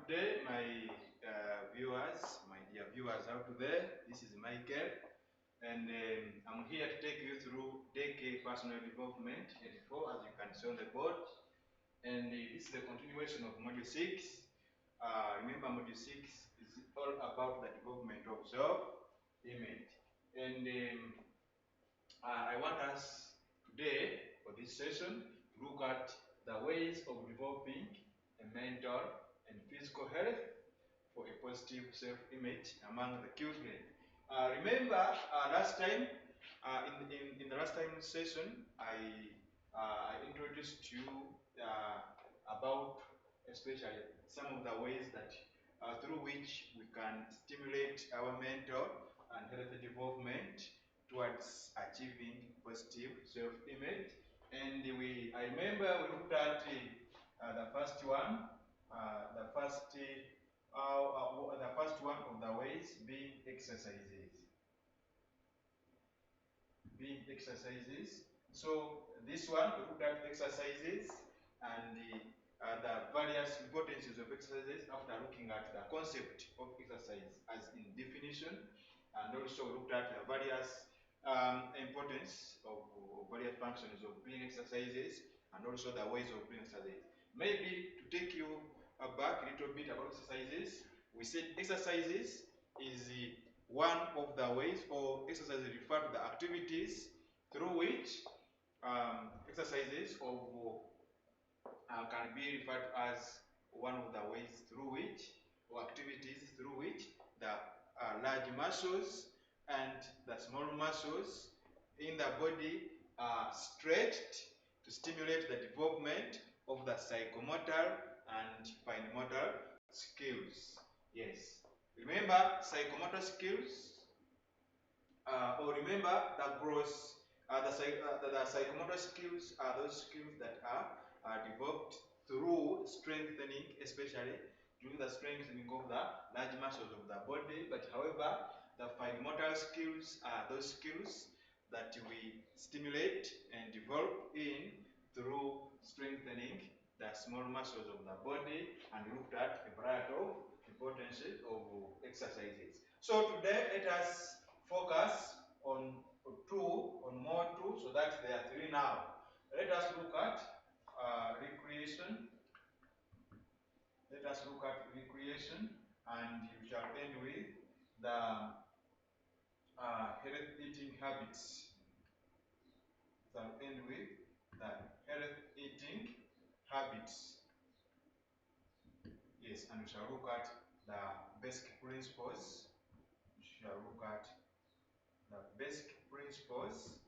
Good day, my viewers, my dear viewers out there. This is Michael, and I'm here to take you through DK Personal Development 84, as you can see on the board. And this is the continuation of Module 6. Remember, Module 6 is all about the development of self-image. And I want us today, for this session, to look at the ways of developing a mental and physical health for a positive self-image among the children. Remember, last time, in the last time session, I introduced you about especially some of the ways that through which we can stimulate our mental and healthy development towards achieving positive self-image. And I remember we looked at the first one, the first one of the ways being exercises. So this one we looked at exercises and the various importances of exercises after looking at the concept of exercise as in definition, and also looked at the various importance of various functions of doing exercises and also the ways of doing exercises. Maybe to take you back a little bit about exercises, we said exercises is one of the ways, or exercises refer to the activities through which exercises of can be referred to as one of the ways through which, or activities through which, the large muscles and the small muscles in the body are stretched to stimulate the development of the psychomotor and fine motor skills. Yes. Remember psychomotor skills, or remember the gross, the psychomotor skills are those skills that are developed through strengthening, especially through the strengthening of the large muscles of the body. But however, the fine motor skills are those skills that we stimulate and develop in through strengthening the small muscles of the body, and looked at a variety of importances of exercises. So today let us focus on more two, so that there are three now. Let us look at recreation. Let us look at recreation, and you shall end with the health eating habits. Shall end with the health eating habits. Yes, and we shall look at the basic principles. We shall look at the basic principles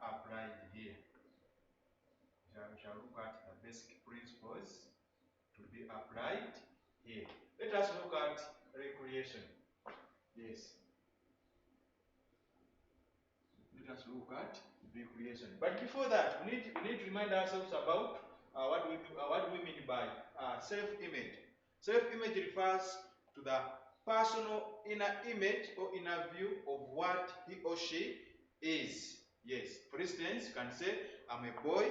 applied here. We shall look at the basic principles to be applied here. Let us look at recreation. Yes. Let us look at recreation. But before that, we need to remind ourselves about what we mean by self-image. Self-image refers to the personal inner image or inner view of what he or she is. Yes. For instance, you can say, I'm a boy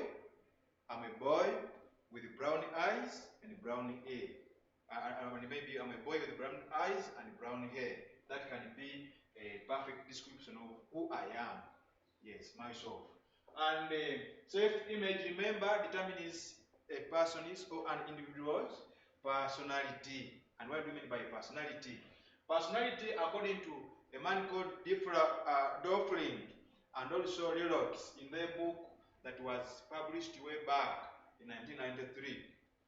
with brown eyes and brown hair. Maybe I'm a boy with brown eyes and brown hair. That can be a perfect description of who I am. Yes, myself. And self-image, remember, determines a person's or an individual's personality. And what do we mean by personality? Personality, according to a man called Dofling and also Lillox, in their book that was published way back in 1993,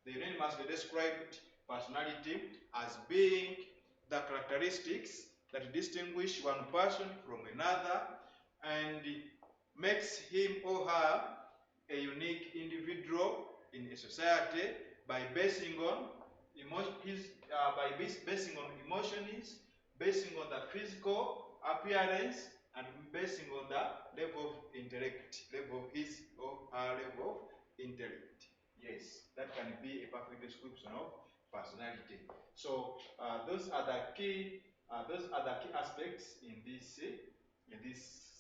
they unanimously described personality as being the characteristics that distinguish one person from another and makes him or her a unique individual in a society by basing on emotions, basing on the physical appearance, and basing on the level of intellect, level of his or her level of intellect. Yes, that can be a perfect description of personality. So those are the key aspects in this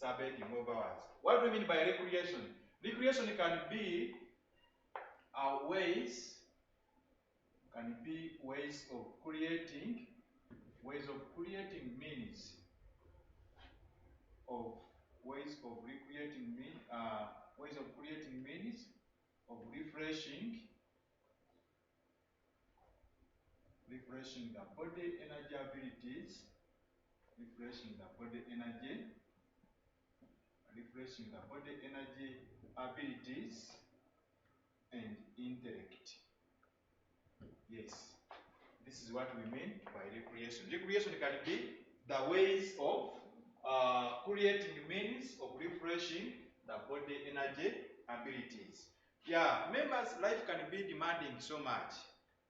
subheading of ours. What do we mean by recreation? Recreation can be can be ways of creating means of ways of recreating means of refreshing the body energy abilities, refreshing the body energy abilities and intellect. Yes, this is what we mean by recreation. Recreation can be the ways of creating means of refreshing the body energy abilities. Yeah, members, life can be demanding so much.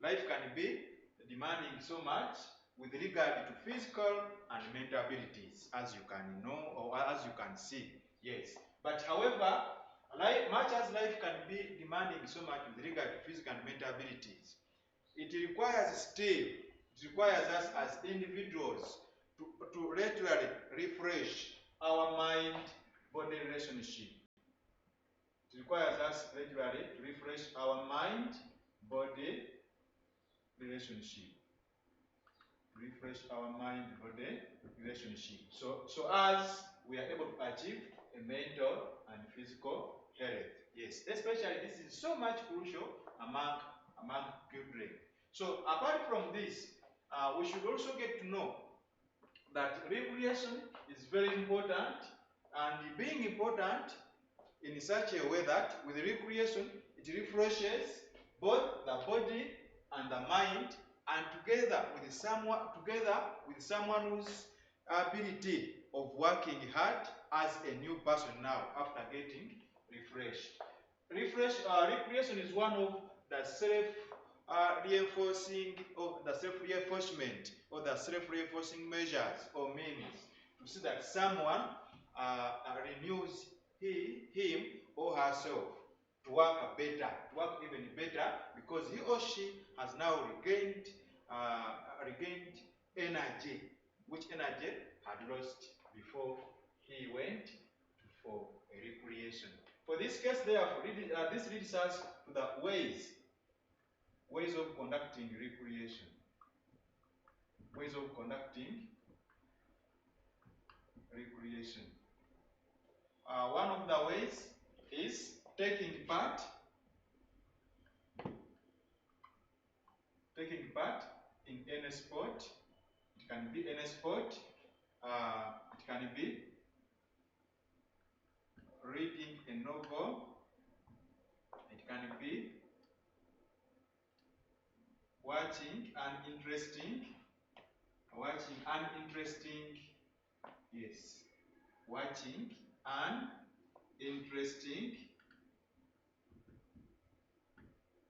Life can be demanding so much with regard to physical and mental abilities, as you can know or as you can see. Yes, but however, much as life can be demanding so much with regard to physical and mental abilities, it requires us as individuals to regularly refresh our mind-body relationship. It requires us regularly to refresh our mind-body relationship. So as we are able to achieve a mental and physical health. Yes, especially this is so much crucial among children. So apart from this, we should also get to know that recreation is very important, and being important in such a way that with recreation it refreshes both the body and the mind, and together with someone whose ability of working hard as a new person now after getting refreshed. Recreation is one of the self-reinforcement or the self-reinforcing measures or means to see that someone renews him or herself to work better, to work even better, because he or she has now regained energy, which energy had lost before he went for a recreation. For this case, therefore, this leads us to the ways of conducting recreation. Ways of conducting recreation. One of the ways is taking part in any sport. It can be any sport. It can be reading a novel. It can be watching an interesting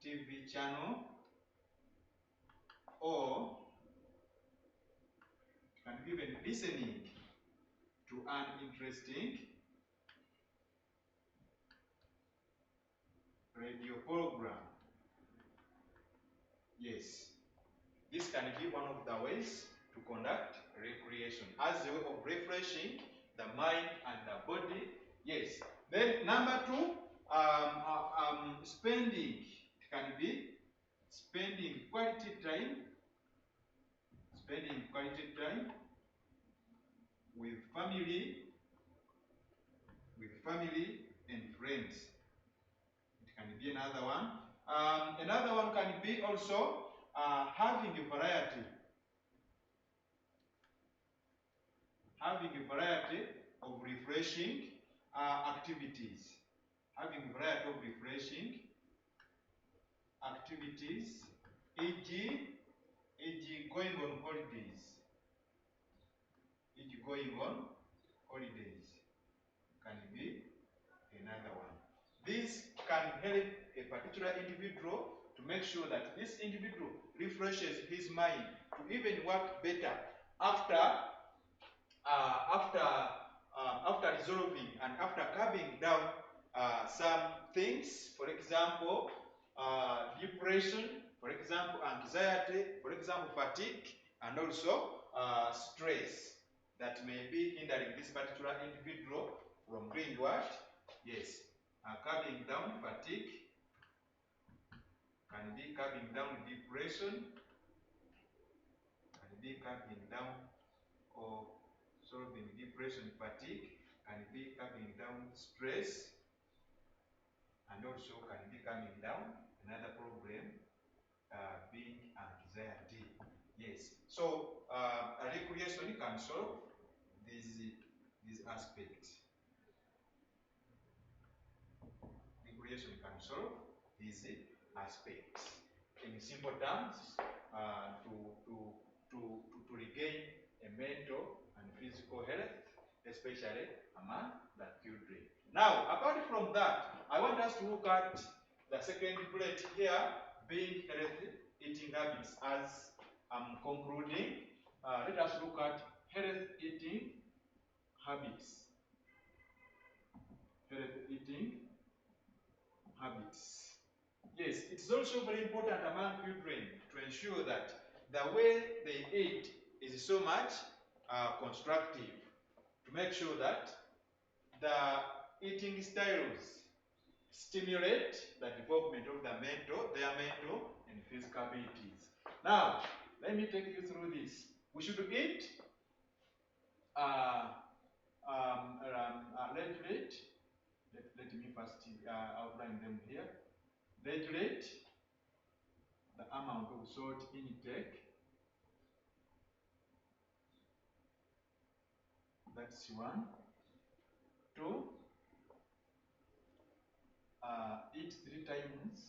TV channel, or it can be even listening to an interesting radio program. Yes, this can be one of the ways to conduct recreation as a way of refreshing the mind and the body. Yes. Then number two, spending. It can be spending quality time with family and friends. It can be another one. Another one can be also having a variety of refreshing activities. E.g. going on holidays can be another one. This can help a particular individual to make sure that this individual refreshes his mind to even work better after resolving and after calming down some things, for example, depression, for example, anxiety, for example, fatigue, and also stress that may be hindering this particular individual from doing what? Yes, calming down fatigue can be calming down depression, can be calming down or solving depression, fatigue, can be calming down stress, and also can be calming down another problem being anxiety. Yes. So recreation can solve these aspects. Recreation can solve these aspects. In simple terms, to regain a mental and physical health, especially among the children. Now, apart from that, I want us to look at the second bullet here, being healthy eating habits. As I'm concluding, let us look at healthy eating habits. Healthy eating habits. Yes, it's also very important among children to ensure that the way they eat is so much constructive, to make sure that the eating styles stimulate the development of their mental and physical abilities. Now, let me take you through this. We should eat regulate. Let me first outline them here. Regulate the amount of salt intake. That's one. Two, eat three times.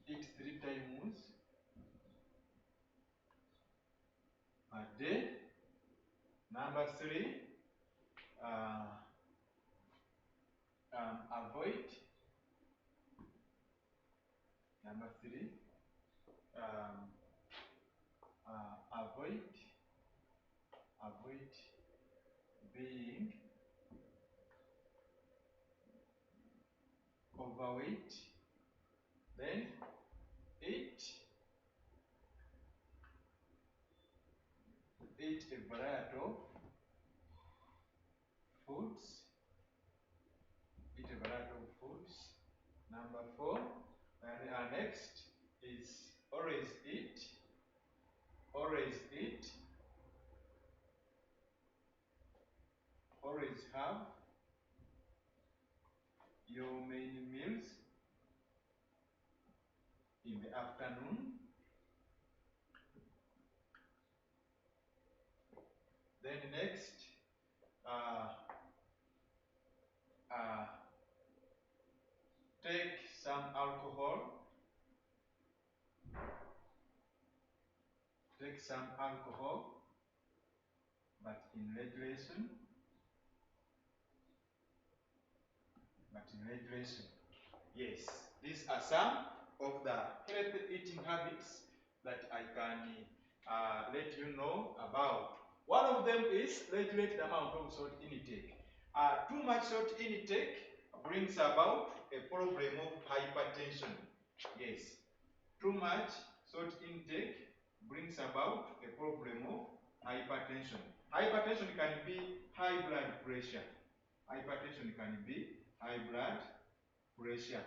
Eat three times per day. Number three, avoid. Number three, avoid being overweight. Then eat a variety of foods. Eat a variety of foods. Number four, and our next is always eat. Always eat. Always have your main meals in the afternoon. Then next, take some alcohol. Take some alcohol, but in regulation. Yes, these are some of the healthy eating habits that I can let you know about. One of them is regulate the amount of salt intake. Too much salt intake brings about a problem of hypertension. Yes, too much salt intake brings about a problem of hypertension. Hypertension can be high blood pressure. Hypertension can be high blood pressure.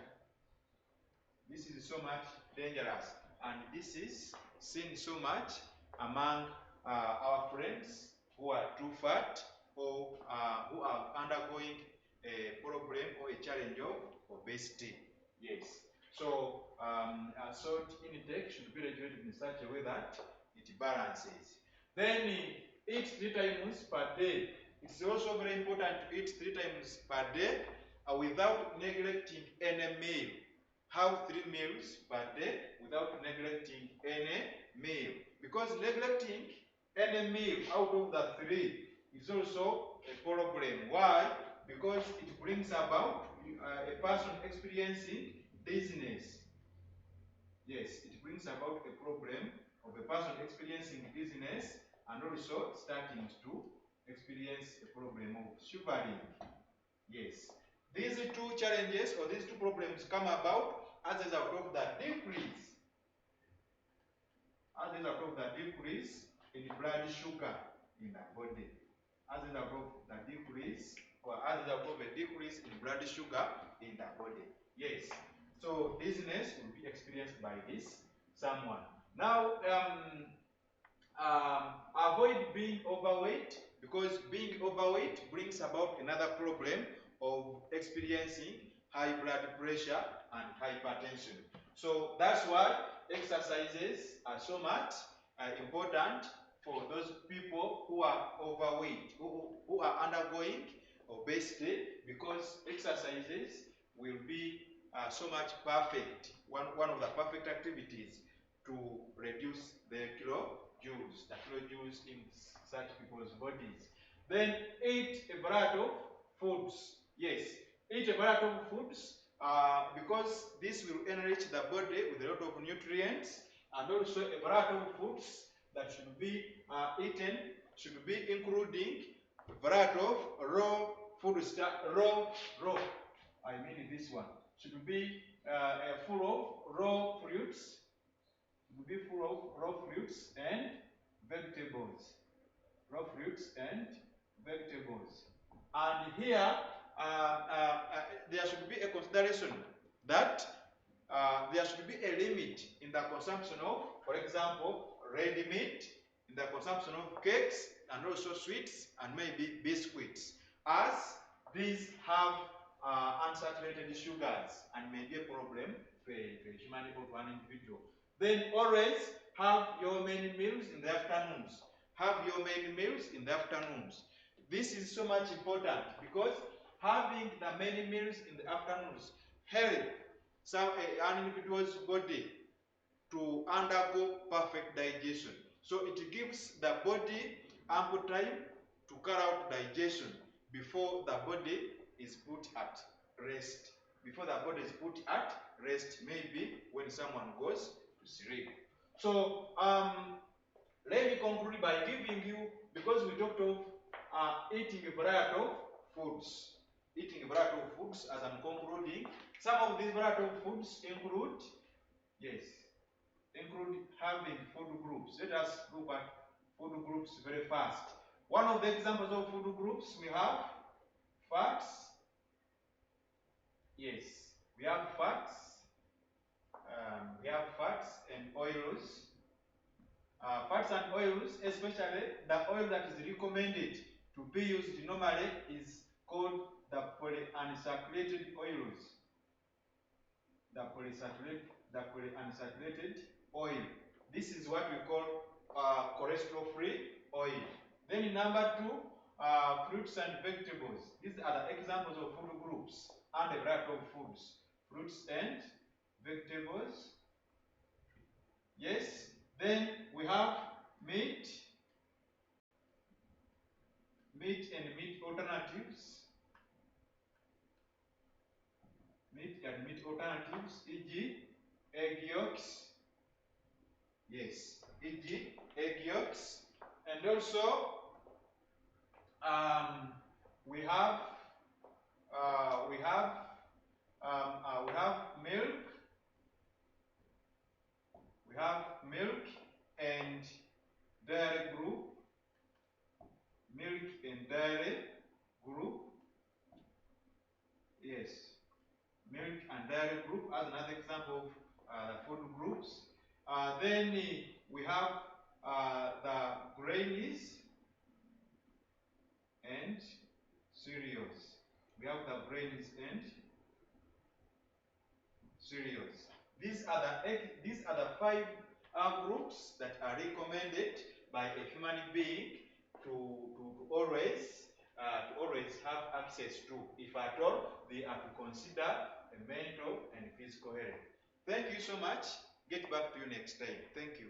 This is so much dangerous, and this is seen so much among our friends who are too fat or who are undergoing a problem or a challenge of obesity. Yes. So salt intake should be regulated in such a way that it balances. Then eat 3 times per day. It's also very important to eat 3 times per day without neglecting any meal. Have 3 meals per day without neglecting any meal. Because neglecting any meal out of the 3 is also a problem. Why? Because it brings about a person experiencing dizziness. Yes, it brings about a problem of a person experiencing dizziness and also starting to experience a problem of shivering. Yes. These 2 challenges or these 2 problems come about as a result of the decrease in blood sugar in the body. As a result of the decrease or as a result of a decrease in blood sugar in the body. Yes. So dizziness will be experienced by this someone. Now, avoid being overweight, because being overweight brings about another problem of experiencing high blood pressure and hypertension. So that's why exercises are so much important for those people who are overweight, who are undergoing obesity, because exercises will be so much perfect, one of the perfect activities to reduce the kilojoules in such people's bodies. Then eat a variety of foods. Yes, eat a variety of foods because this will enrich the body with a lot of nutrients, and also a variety of foods that should be eaten should be including a variety of raw food raw. I mean this one should be full of raw fruits. Should be full of raw fruits and vegetables. Raw fruits and vegetables. And here there should be a consideration that there should be a limit in the consumption of, for example, red meat, in the consumption of cakes and also sweets and maybe biscuits, as these have unsaturated sugars and may be a problem for a human or to an individual. Then always have your main meals in the afternoons. Have your main meals in the afternoons. This is so much important because having the many meals in the afternoons help an individual's body to undergo perfect digestion. So it gives the body ample time to carry out digestion before the body is put at rest. Before the body is put at rest, maybe when someone goes to sleep. So let me conclude by giving you, because we talked of eating a variety of foods. Eating a variety of foods, as I'm concluding, some of these variety of foods include, yes, include having food groups. Let us look at food groups very fast. One of the examples of food groups, we have fats. Yes, we have fats. We have fats and oils. Fats and oils, especially the oil that is recommended to be used normally, is called the polyunsaturated oils. The polyunsaturated oil. This is what we call cholesterol-free oil. Then number 2, fruits and vegetables. These are the examples of food groups and a variety of foods. Fruits and vegetables. Yes. Then we have meat and meat alternatives. Meat and meat alternatives, e.g. egg yolks. Yes, e.g. egg yolks. And also we have milk. We have milk and dairy group. Milk and dairy group. Yes, milk and dairy group as another example of food groups. Then we have the grains and cereals. We have the grains and cereals. These are the 5 groups that are recommended by a human being to always have access to, if at all they are to consider a mental and physical health. Thank you so much. Get back to you next time. Thank you.